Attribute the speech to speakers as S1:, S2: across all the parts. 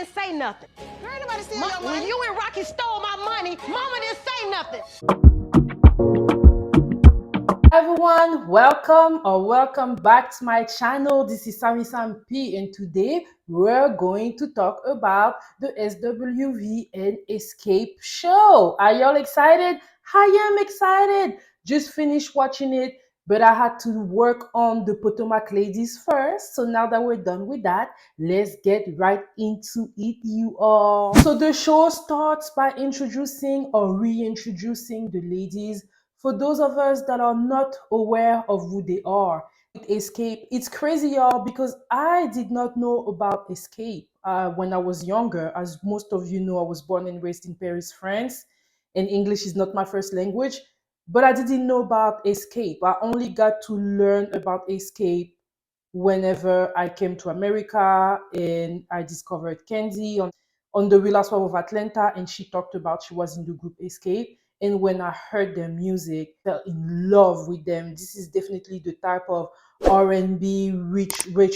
S1: didn't say nothing.
S2: Girl, ain't nobody steal your money.
S1: When you and Rocky stole my money, Mama didn't say nothing.
S3: Everyone, welcome back to my channel. This is Sammy Sam P, and today we're going to talk about the SWV and Escape show. Are y'all excited? I am excited. Just finished watching it, but I had to work on the Potomac ladies first. So now that we're done with that, let's get right into it, you all. So the show starts by introducing or reintroducing the ladies. For those of us that are not aware of who they are, Escape, it's crazy, y'all, because I did not know about Escape when I was younger. As most of you know, I was born and raised in Paris, France, and English is not my first language, but I didn't know about Escape. I only got to learn about Escape whenever I came to America and I discovered Kenzie on the Real Housewives of Atlanta, and she talked about she was in the group Escape. And when I heard their music, I fell in love with them. This is definitely the type of R&B rich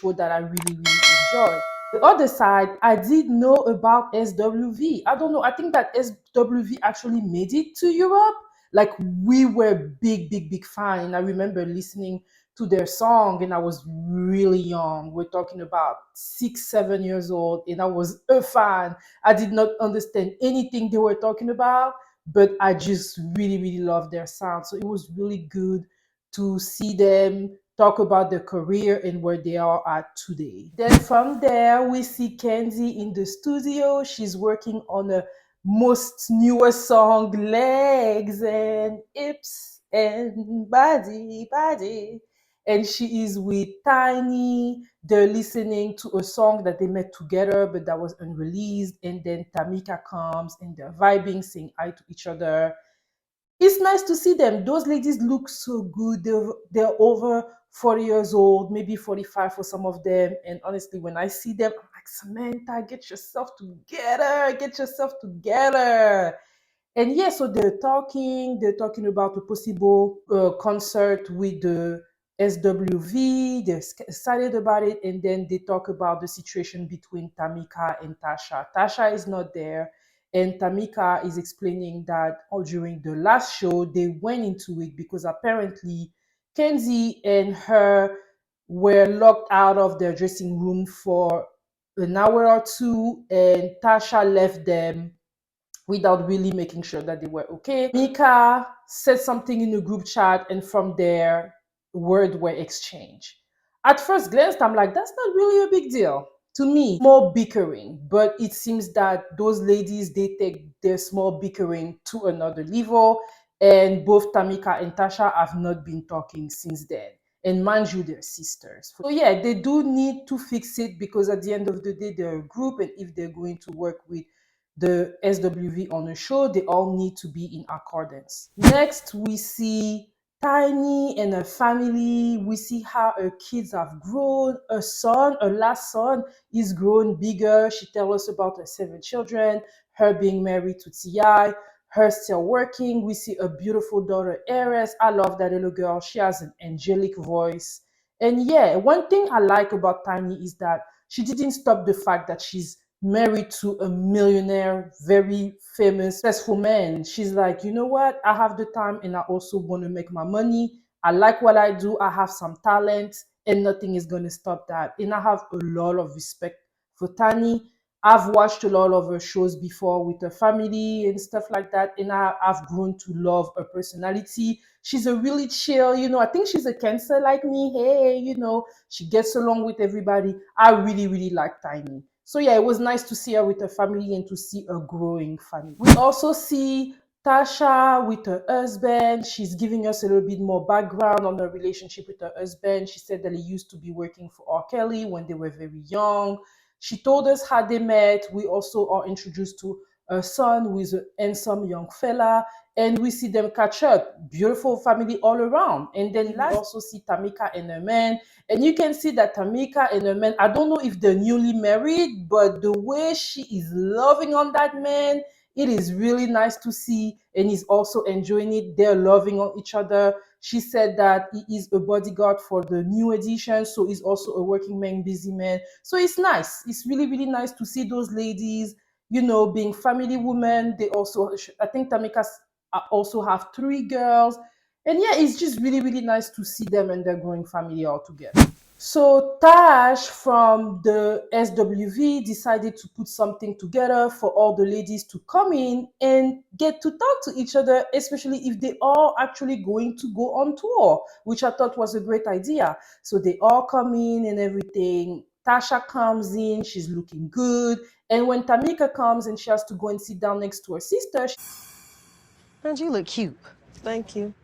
S3: show that I really enjoy. The other side, I did know about SWV. I don't know. I think that SWV actually made it to Europe. Like, we were big fan. And I remember listening to their song, and I was really young. We're talking about 6-7 years old, and I was a fan. I did not understand anything they were talking about, but I just really loved their sound. So it was really good to see them talk about their career and where they are at today. Then from there, we see Kenzie in the studio. She's working on a most newest song, Legs and Hips and Body. And she is with Tiny. They're listening to a song that they made together, but that was unreleased. And then Tamika comes and they're vibing, saying hi to each other. It's nice to see them. Those ladies look so good. They're over 40 years old, maybe 45 for some of them. And honestly, when I see them, I'm like, Samantha, get yourself together. Get yourself together. And yeah, so they're talking about a possible concert with the SWV. They're excited about it. And then they talk about the situation between Tamika and Tasha. Tasha is not there. And Tamika is explaining that during the last show, they went into it because apparently Kenzie and her were locked out of their dressing room for an hour or two, and Tasha left them without really making sure that they were okay. Mika said something in the group chat, and from there, words were exchanged. At first glance, I'm like, that's not really a big deal. To me, more bickering, but it seems that those ladies, they take their small bickering to another level, and both Tamika and Tasha have not been talking since then. And mind you, they're sisters. So yeah, they do need to fix it, because at the end of the day, they're a group, and if they're going to work with the SWV on a show, they all need to be in accordance. Next, we see Tiny and her family. We see how her kids have grown. Her last son, is grown bigger. She tells us about her 7 children, her being married to T.I., her still working. We see a beautiful daughter, Ares. I love that little girl. She has an angelic voice. And yeah, one thing I like about Tiny is that she didn't stop the fact that she's married to a millionaire, very famous, successful man. She's like, you know what? I have the time and I also want to make my money. I like what I do. I have some talent and nothing is going to stop that. And I have a lot of respect for Tani. I've watched a lot of her shows before with her family and stuff like that. And I've grown to love her personality. She's a really chill, I think she's a Cancer like me. Hey, she gets along with everybody. I really like Tiny. So yeah, it was nice to see her with her family and to see a growing family. We also see Tasha with her husband. She's giving us a little bit more background on her relationship with her husband. She said that he used to be working for R. Kelly when they were very young. She told us how they met. We also are introduced to her son, who is a handsome young fella, and we see them catch up. Beautiful family all around. And then we also see Tamika and her man. And you can see that Tamika and her man, I don't know if they're newly married, but the way she is loving on that man, it is really nice to see. And he's also enjoying it. They're loving on each other. She said that he is a bodyguard for the new edition, so he's also a working man, busy man. So it's nice. It's really, really nice to see those ladies, being family women. They also, I think Tamika also have 3 girls. And yeah, it's just really, really nice to see them and their growing family all together. So Tash from the SWV decided to put something together for all the ladies to come in and get to talk to each other, especially if they are actually going to go on tour, which I thought was a great idea. So they all come in and everything. Tasha comes in, she's looking good. And when Tamika comes and she has to go and sit down next to her sister,
S1: And you look cute. Thank you.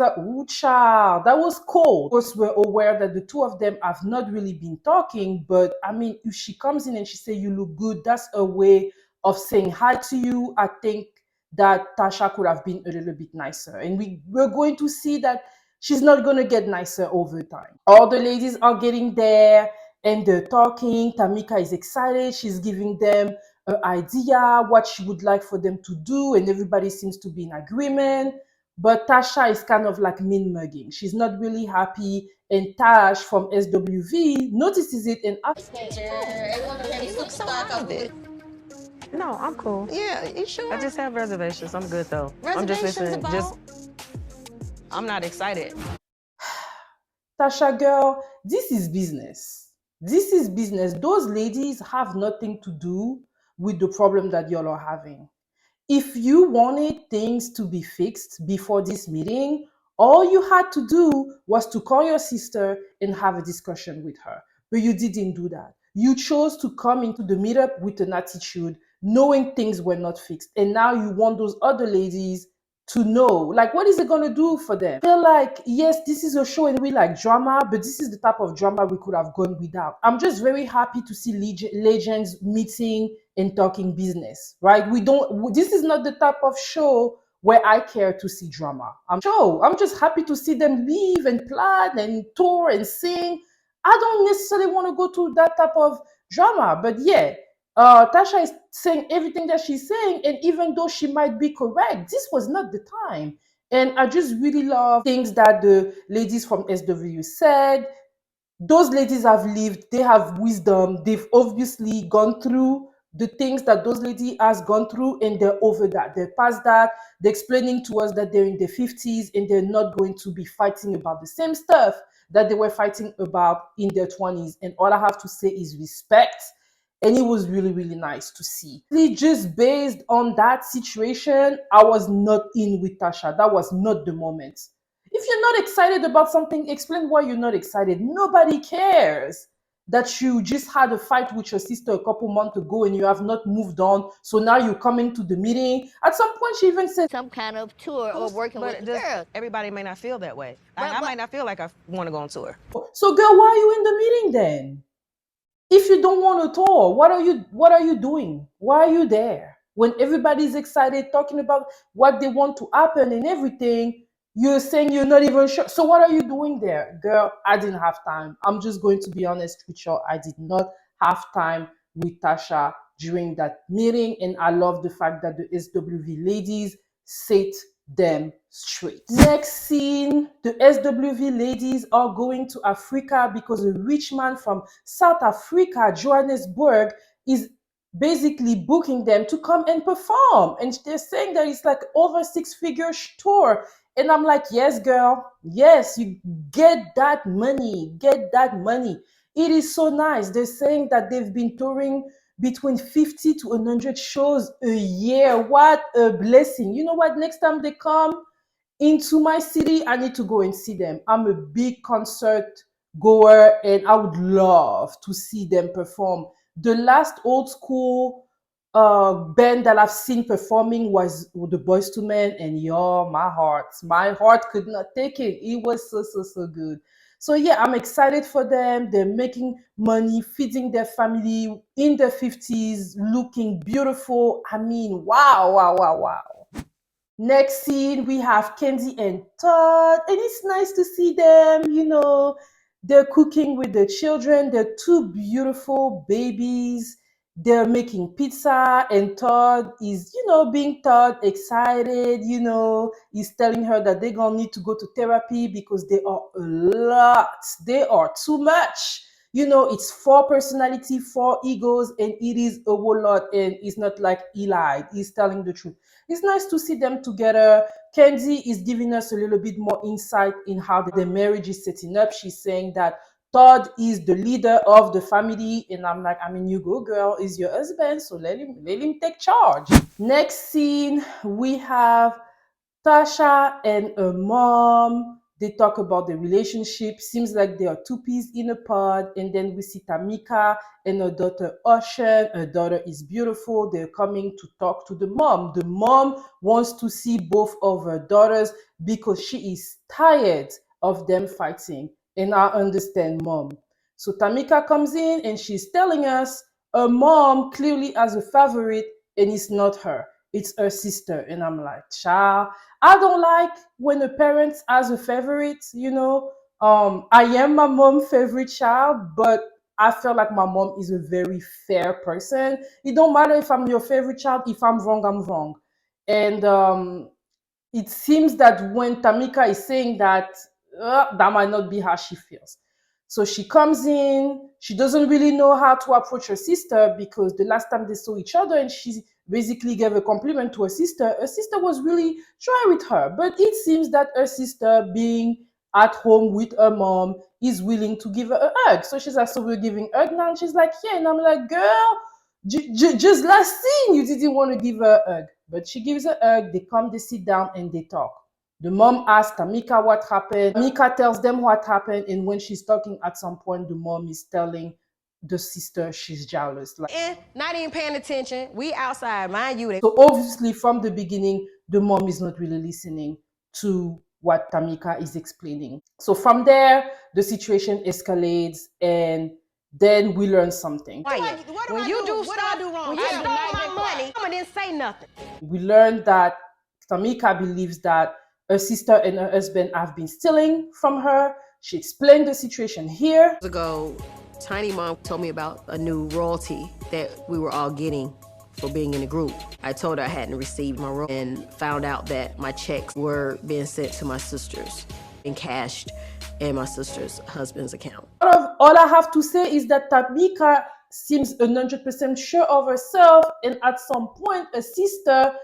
S3: like, ooh, child, that was cold. Of course, we're aware that the two of them have not really been talking, but I mean, if she comes in and she say you look good, that's a way of saying hi to you. I think that Tasha could have been a little bit nicer, and we're going to see that she's not going to get nicer over time. All the ladies are getting there and they're talking. Tamika is excited. She's giving them an idea what she would like for them to do, and everybody seems to be in agreement. But Tasha is kind of like mean mugging. She's not really happy. And Tash from SWV notices it and asks,
S1: You look so out of it. No, I'm cool. Yeah, you sure? I just have reservations. I'm good though. I'm just listening. I'm not excited.
S3: Tasha girl, this is business. This is business. Those ladies have nothing to do with the problem that y'all are having. If you wanted things to be fixed before this meeting, all you had to do was to call your sister and have a discussion with her. But you didn't do that. You chose to come into the meetup with an attitude, knowing things were not fixed. And now you want those other ladies to know, like, what is it going to do for them? I feel like, yes, this is a show and we like drama, but this is the type of drama we could have gone without. I'm just very happy to see legends meeting and talking business, right? This is not the type of show where I care to see drama. I'm just happy to see them live and plan and tour and sing. I don't necessarily want to go to that type of drama, but yeah, Tasha is saying everything that she's saying, and even though she might be correct, this was not the time. And I just really love things that the ladies from SW said. Those ladies have lived, they have wisdom, they've obviously gone through the things that those ladies has gone through, and they're over that, they're past that. They're explaining to us that they're in their 50s and they're not going to be fighting about the same stuff that they were fighting about in their 20s. And all I have to say is respect. And it was really, really nice to see. Just based on that situation, I was not in with Tasha. That was not the moment. If you're not excited about something, explain why you're not excited. Nobody cares that you just had a fight with your sister a couple months ago and you have not moved on. So now you're coming to the meeting. At some point, she even said
S1: Some kind of tour or working with the girls. Everybody may not feel that way. I might not feel like I want to go on tour.
S3: So girl, why are you in the meeting then? If you don't want to tour, what are you doing? Why are you there? When everybody's excited talking about what they want to happen and everything, you're saying you're not even sure. So what are you doing there? Girl, I didn't have time. I'm just going to be honest with you. I did not have time with Tasha during that meeting. And I love the fact that the SWV ladies set them straight. Next scene, the SWV ladies are going to Africa because a rich man from South Africa, Johannesburg, is basically booking them to come and perform. And they're saying that it's like over 6-figure tour. And I'm like, yes, girl, yes, you get that money, get that money. It is so nice. They're saying that they've been touring between 50 to 100 shows a year. What a blessing. You know what? Next time they come into my city, I need to go and see them. I'm a big concert goer and I would love to see them perform. The last old school band that I've seen performing was the Boys to Men, and yo, my heart could not take it. It was so good. So yeah, I'm excited for them. They're making money, feeding their family in their 50s, looking beautiful. I mean, wow. Next scene, we have Kenzie and Todd, and it's nice to see them. They're cooking with the children. They're two beautiful babies, they're making pizza, and Todd is, being Todd excited, he's telling her that they're gonna need to go to therapy because they are a lot. They are too much. It's four personality, four egos, and it is a whole lot, and it's not like Eli. He's telling the truth. It's nice to see them together. Candy is giving us a little bit more insight in how the marriage is setting up. She's saying that Todd is the leader of the family, and I'm like, you go, girl, is your husband, so let him take charge. Next scene, we have Tasha and her mom. They talk about the relationship. Seems like they are two peas in a pod. And then we see Tamika and her daughter Ocean. Her daughter is beautiful. They're coming to talk to the mom. The mom wants to see both of her daughters because she is tired of them fighting. And I understand mom. So Tamika comes in and she's telling us her mom clearly has a favorite, and it's not her. It's her sister. And I'm like, child, I don't like when a parent has a favorite, I am my mom's favorite child, but I feel like my mom is a very fair person. It don't matter if I'm your favorite child. If I'm wrong, I'm wrong. And it seems that when Tamika is saying that, that might not be how she feels. So she comes in, she doesn't really know how to approach her sister because the last time they saw each other and she basically gave a compliment to her sister was really shy with her. But it seems that her sister, being at home with her mom, is willing to give her a hug. So she's like, so we're giving hug now? And she's like, yeah. And I'm like, girl, just last scene, you didn't want to give her a hug. But she gives a hug, they come, they sit down, and they talk. The mom asks Tamika what happened. Tamika tells them what happened, and when she's talking at some point, the mom is telling the sister she's jealous.
S1: And not even paying attention. We outside, mind you.
S3: So obviously, from the beginning, the mom is not really listening to what Tamika is explaining. So from there, the situation escalates, and then we learn something.
S1: When you do stuff, when you stole my money, I didn't say nothing.
S3: We learned that Tamika believes that her sister and her husband have been stealing from her. She explained the situation here.
S1: Ago, Tiny Mom told me about a new royalty that we were all getting for being in the group. I told her I hadn't received my royalty and found out that my checks were being sent to my sisters and cashed in my sister's husband's account.
S3: All I have to say is that Tamika seems 100% sure of herself, and at some point, her sister,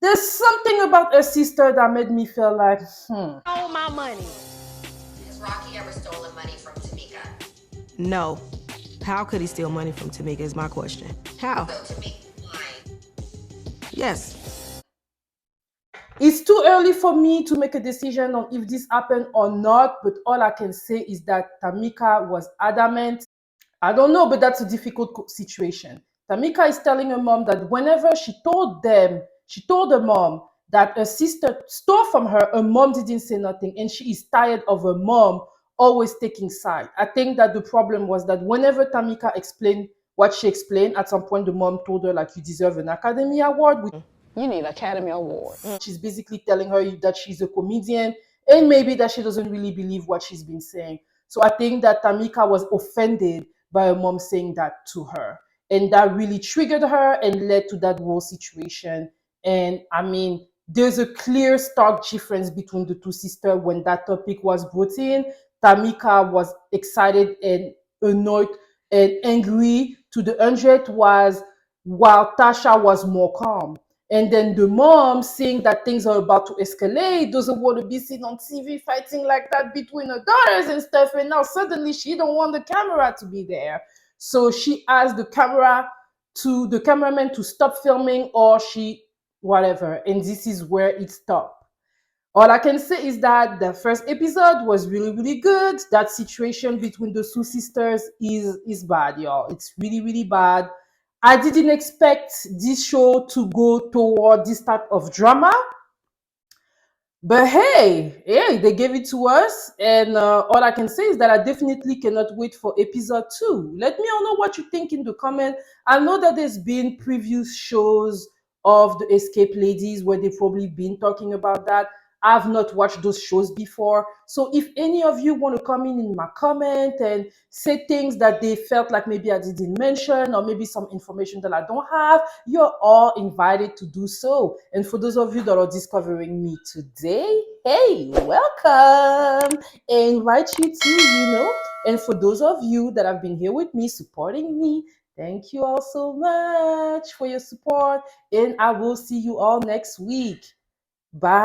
S3: there's something about her sister that made me feel like,
S1: Stole my money.
S2: Has Rocky ever stolen money from Tamika?
S1: No. How could he steal money from Tamika is my question. How?
S2: So Tamika lying.
S1: Yes.
S3: It's too early for me to make a decision on if this happened or not, but all I can say is that Tamika was adamant. I don't know, but that's a difficult situation. Tamika is telling her mom that whenever she told her mom that her sister stole from her, her mom didn't say nothing, and she is tired of her mom always taking side. I think that the problem was that whenever Tamika explained what she explained, at some point the mom told her, like, you deserve an Academy Award.
S1: You need an Academy Award.
S3: She's basically telling her that she's a comedian and maybe that she doesn't really believe what she's been saying. So I think that Tamika was offended by her mom saying that to her. And that really triggered her and led to that whole situation. And there's a clear, stark difference between the two sisters when that topic was brought in. Tamika was excited and annoyed and angry to the 100, while Tasha was more calm. And then the mom, seeing that things are about to escalate, doesn't want to be seen on TV fighting like that between her daughters and stuff. And now suddenly she don't want the camera to be there. So she asked the cameraman to stop filming, or whatever. And this is where it stopped. All I can say is that the first episode was really, really good. That situation between the two sisters is bad, y'all. It's really, really bad. I didn't expect this show to go toward this type of drama. But hey, they gave it to us. And all I can say is that I definitely cannot wait for episode 2. Let me all know what you think in the comment. I know that there's been previous shows of the Escape Ladies where they've probably been talking about that. I've not watched those shows before. So if any of you want to come in my comment and say things that they felt like maybe I didn't mention, or maybe some information that I don't have, you're all invited to do so. And for those of you that are discovering me today, hey, welcome. I invite you to, and for those of you that have been here with me, supporting me, thank you all so much for your support. And I will see you all next week. Bye.